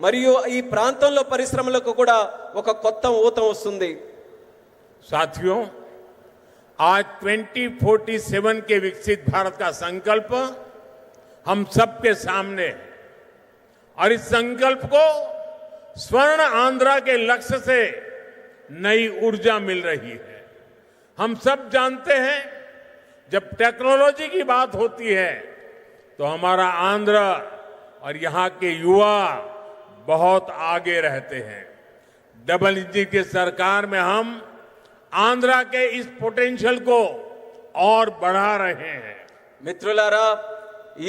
మరియు ఈ ప్రాంతంలో పరిశ్రమలకు కూడా ఒక కొత్త ఊతం వస్తుంది। साथियों, आज 2047 के विकसित भारत का संकल्प हम सबके सामने है और इस संकल्प को स्वर्ण आंध्रा के लक्ष्य से नई ऊर्जा मिल रही है। हम सब जानते हैं जब टेक्नोलॉजी की बात होती है तो हमारा आंध्र और यहाँ के युवा बहुत आगे रहते हैं। डबल इंजन की सरकार में हम आंध्रा के इस पोटेंशियल को और बढ़ा रहे हैं। మిత్రులారా,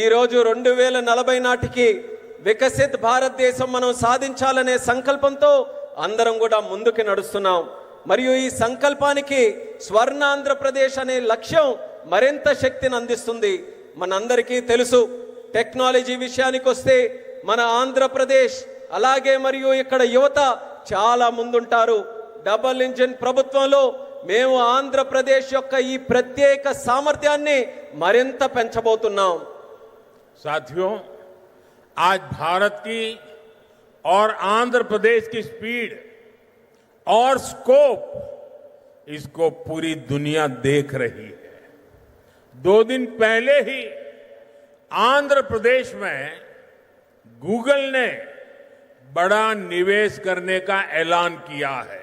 ఈ రోజు 2040 నాటికి వికసిత్ భారతదేశం మనం సాధించాలనే సంకల్పంతో అందరం కూడా ముందుకు నడుస్తున్నాం। మరియు ఈ సంకల్పానికి స్వర్ణ ఆంధ్రప్రదేశ్ అనే లక్ష్యం మరింత శక్తిని అందిస్తుంది। మనందరికీ తెలుసు, టెక్నాలజీ విషయానికి వస్తే మన ఆంధ్రప్రదేశ్ అలాగే మరియు ఇక్కడ యువత చాలా ముందుంటారు। డబుల్ ఇంజిన్ ప్రభుత్వంలో మేము ఆంధ్రప్రదేశ్ యొక్క ఈ ప్రత్యేక సామర్థ్యాన్ని మరింత పెంచబోతున్నాం। साथियों, आज भारत की और आंध्र प्रदेश की स्पीड और स्कोप इसको पूरी दुनिया देख रही है। 2 दिन पहले ही आंध्र प्रदेश में गूगल ने बड़ा निवेश करने का ऐलान किया है।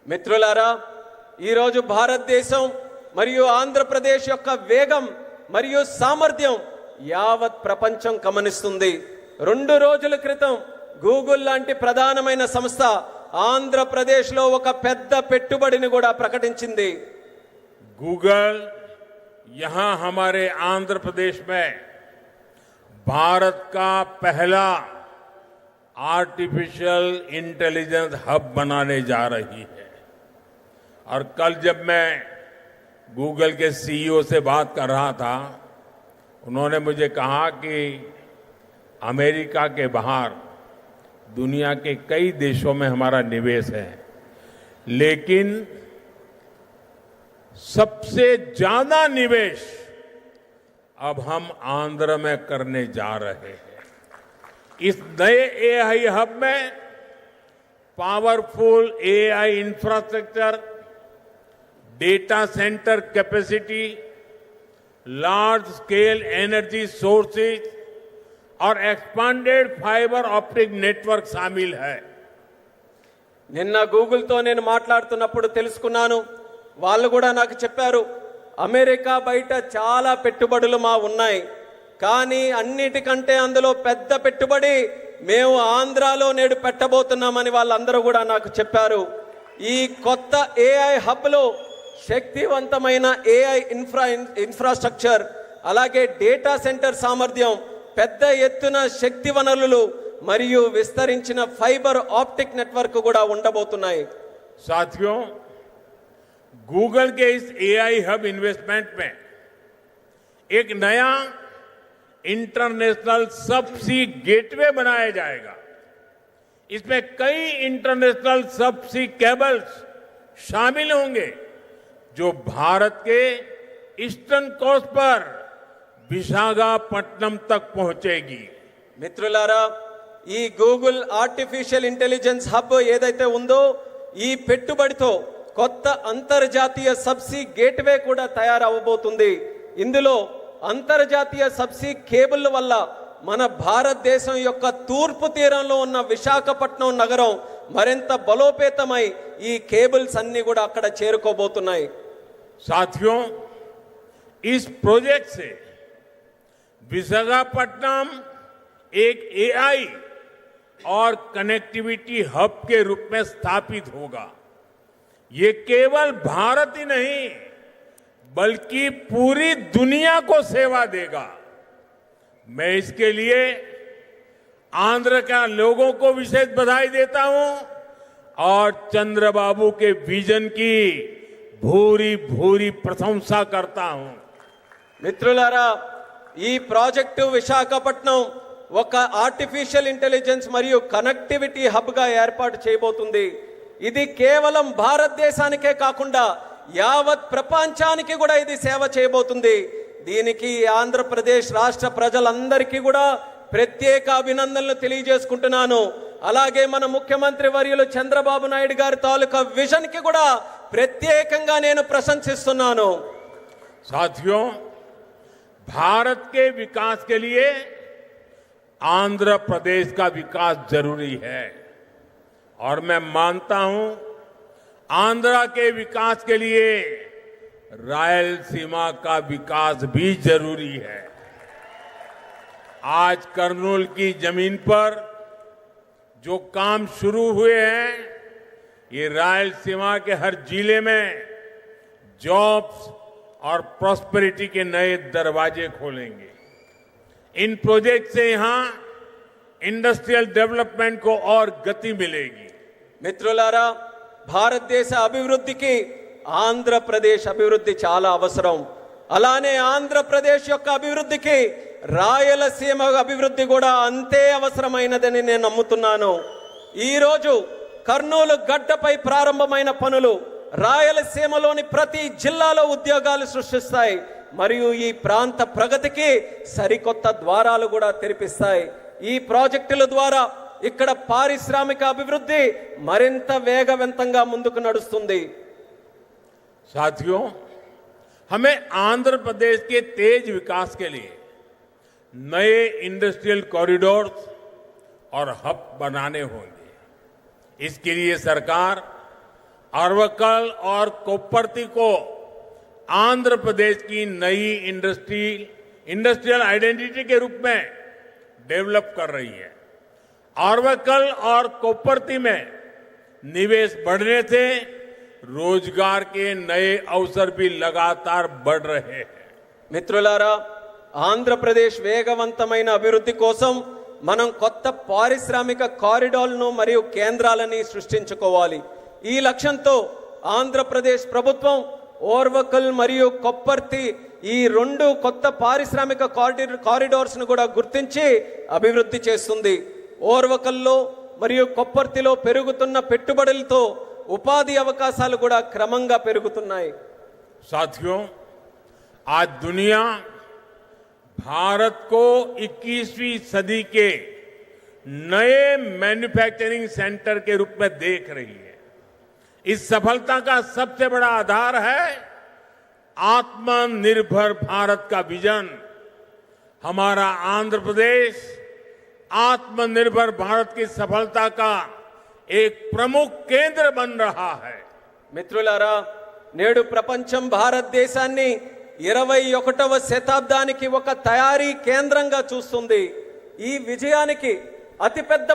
మిత్రులారా, ఈ రోజు భారతదేశం మరియు ఆంధ్రప్రదేశ్ యొక్క వేగం మరియు సామర్థ్యం యావత్ ప్రపంచం గమనిస్తుంది। 2 రోజుల క్రితం గూగుల్ లాంటి ప్రధానమైన సంస్థ ఆంధ్రప్రదేశ్లో ఒక పెద్ద పెట్టుబడిని కూడా ప్రకటించింది। गूगल यहां हमारे आंध्र प्रदेश में भारत का पहला आर्टिफिशियल इंटेलिजेंस हब बनाने जा रही है। और कल जब मैं गूगल के सीईओ से बात कर रहा था, उन्होंने मुझे कहा कि अमेरिका के बाहर दुनिया के कई देशों में हमारा निवेश है, लेकिन सबसे ज्यादा निवेश अब हम आंध्र में करने जा रहे हैं। इस नए एआई हब में powerful AI infrastructure, data centre capacity, large scale energy sources और एक्सपांडेड फाइबर ऑप्टिक नेटवर्क शामिल है। నిన్న గూగుల్తో నేను మాట్లాడుతున్నప్పుడు తెలుసుకున్నాను, వాళ్ళు కూడా నాకు చెప్పారు, అమెరికా బయట చాలా పెట్టుబడులు మా ఉన్నాయి, కానీ అన్నిటికంటే అందులో పెద్ద పెట్టుబడి మేము ఆంధ్రాలో నేడు పెట్టబోతున్నామని వాళ్ళందరూ కూడా నాకు చెప్పారు। ఈ కొత్త ఏఐ హబ్లో శక్తివంతమైన ఏఐ ఇన్ఫ్రాస్ట్రక్చర్ అలాగే డేటా సెంటర్ సామర్థ్యం, పెద్ద ఎత్తున శక్తి వనరులు మరియు విస్తరించిన ఫైబర్ ఆప్టిక్ నెట్వర్క్ కూడా ఉండబోతున్నాయి। साथियों, गूगल के इस एआई हब इन्वेस्टमेंट में एक नया इंटरनेशनल सबसी गेटवे बनाया जाएगा। इसमें कई इंटरनेशनल सबसी केबल्स शामिल होंगे जो भारत के ईस्टर्न कोस्ट पर विशाखापट्टनम तक पहुंचेगी। మిత్రులారా, ఈ గూగుల్ ఆర్టిఫిషియల్ ఇంటెలిజెన్స్ హబ్ ఏదైతే ఉందో ఈ పెట్టుబడితో కొత్త అంతర్జాతీయ సబ్సీ గేట్వే కూడా తయారవబోతుంది। ఇందులో అంతర్జాతీయ సబ్సీ కేబుల్ వల్ల మన భారతదేశం యొక్క తూర్పు తీరంలో ఉన్న విశాఖపట్నం నగరం మరింత బలోపేతమై ఈ కేబుల్స్ అన్ని కూడా అక్కడ చేరుకోబోతున్నాయి। साथियों, इस प्रोजेक्ट से विशाखापट्टनम एक एआई और कनेक्टिविटी हब के रूप में स्थापित होगा। ये केवल भारत ही नहीं बल्कि पूरी दुनिया को सेवा देगा। मैं इसके लिए आंध्र का लोगों को विशेष बधाई देता हूं और चंद्रबाबू के विजन की भूरी भूरी प्रशंसा करता हूं। మిత్రులారా, ఈ ప్రాజెక్టు విశాఖపట్నం ఒక ఆర్టిఫిషియల్ ఇంటెలిజెన్స్ మరియు కనెక్టివిటీ హబ్గా ఏర్పాటు చేయబోతుంది। ఇది కేవలం భారతదేశానికే కాకుండా యావత్ ప్రపంచానికి కూడా ఇది సేవ చేయబోతుంది। దీనికి ఆంధ్రప్రదేశ్ రాష్ట్ర ప్రజలందరికీ కూడా ప్రత్యేక అభినందనలు తెలియజేసుకుంటున్నాను. అలాగే మన ముఖ్యమంత్రి వర్యులు చంద్రబాబు నాయుడు గారి తాలూకా విజన్ కి కూడా ప్రత్యేకంగా నేను ప్రశంసిస్తున్నాను. साथियों, भारत के विकास के लिए आंध्र प्रदेश का विकास जरूरी है और मैं मानता हूं आंध्र के विकास के लिए रायलसीमा का विकास भी जरूरी है। आज कर्नूल की जमीन पर जो काम शुरू हुए हैं, ये रायलसीमा के हर जिले में जॉब्स और प्रॉस्पेरिटी के नए दरवाजे खोलेंगे। इन प्रोजेक्ट से यहां इंडस्ट्रियल डेवलपमेंट को और गति मिलेगी। మిత్రులారా, భారతదేశ అభివృద్ధికి ఆంధ్రప్రదేశ్ అభివృద్ధి చాలా అవసరం. అలానే ఆంధ్రప్రదేశ్ యొక్క అభివృద్ధికి రాయలసీమ అభివృద్ధి కూడా అంతే అవసరమైనదని నేను నమ్ముతున్నాను. ఈ రోజు కర్నూలు గడ్డపై ప్రారంభమైన పనులు రాయలసీమలోని ప్రతి జిల్లాలో ఉద్యోగాలు సృష్టిస్తాయి మరియు ఈ ప్రాంత ప్రగతికి సరికొత్త ద్వారాలు కూడా తెరిపిస్తాయి. ఈ ప్రాజెక్టుల ద్వారా ఇక్కడ పారిశ్రామిక అభివృద్ధి మరింత వేగవంతంగా ముందుకు నడుస్తుంది. साथियों, हमें आंध्र प्रदेश के तेज विकास के लिए नए इंडस्ट्रियल कॉरिडोर्स और हब बनाने होंगे। इसके लिए सरकार अरवक्कल और कोप्परती को आंध्र प्रदेश की नई इंडस्ट्रियल आइडेंटिटी के रूप में डेवलप कर रही है। अरवक्कल और कोप्परती में निवेश बढ़ने से रोजगार के नए अवसर भी लगातार बढ़ रहे हैं. మిత్రులారా, ఆంధ్రప్రదేశ్ వేగవంతమైన అభివృద్ధి కోసం మనం కొత్త పారిశ్రామిక కారిడార్లను మరియు కేంద్రాలని సృష్టించుకోవాలి. ఈ లక్ష్యంతో ఆంధ్రప్రదేశ్ ప్రభుత్వం ఓర్వకల్ మరియు కొప్పర్తి ఈ రెండు కొత్త పారిశ్రామిక కారిడార్స్ ను కూడా గుర్తించి అభివృద్ధి చేస్తుంది. ఓర్వకల్లో మరియు కొప్పర్తిలో పెరుగుతున్న పెట్టుబడులతో ఉపాధి అవకాశాలు కూడా క్రమంగా పెరుగుతున్నాయి. साथियों, आज दुनिया भारत को 21वीं सदी के नए मैन्युफैक्चरिंग सेंटर के रूप में देख रही है. इस सफलता का सबसे बड़ा आधार है आत्मनिर्भर भारत का विजन. हमारा आंध्र प्रदेश आत्मनिर्भर भारत की सफलता का एक प्रमुख केंद्र बन रहा है. మిత్రులారా, నేడు ప్రపంచం భారతదేశాన్ని 21వ శతాబ్దానికి ఒక తయారీ కేంద్రంగా చూస్తుంది. ఈ విజయానికి అతిపెద్ద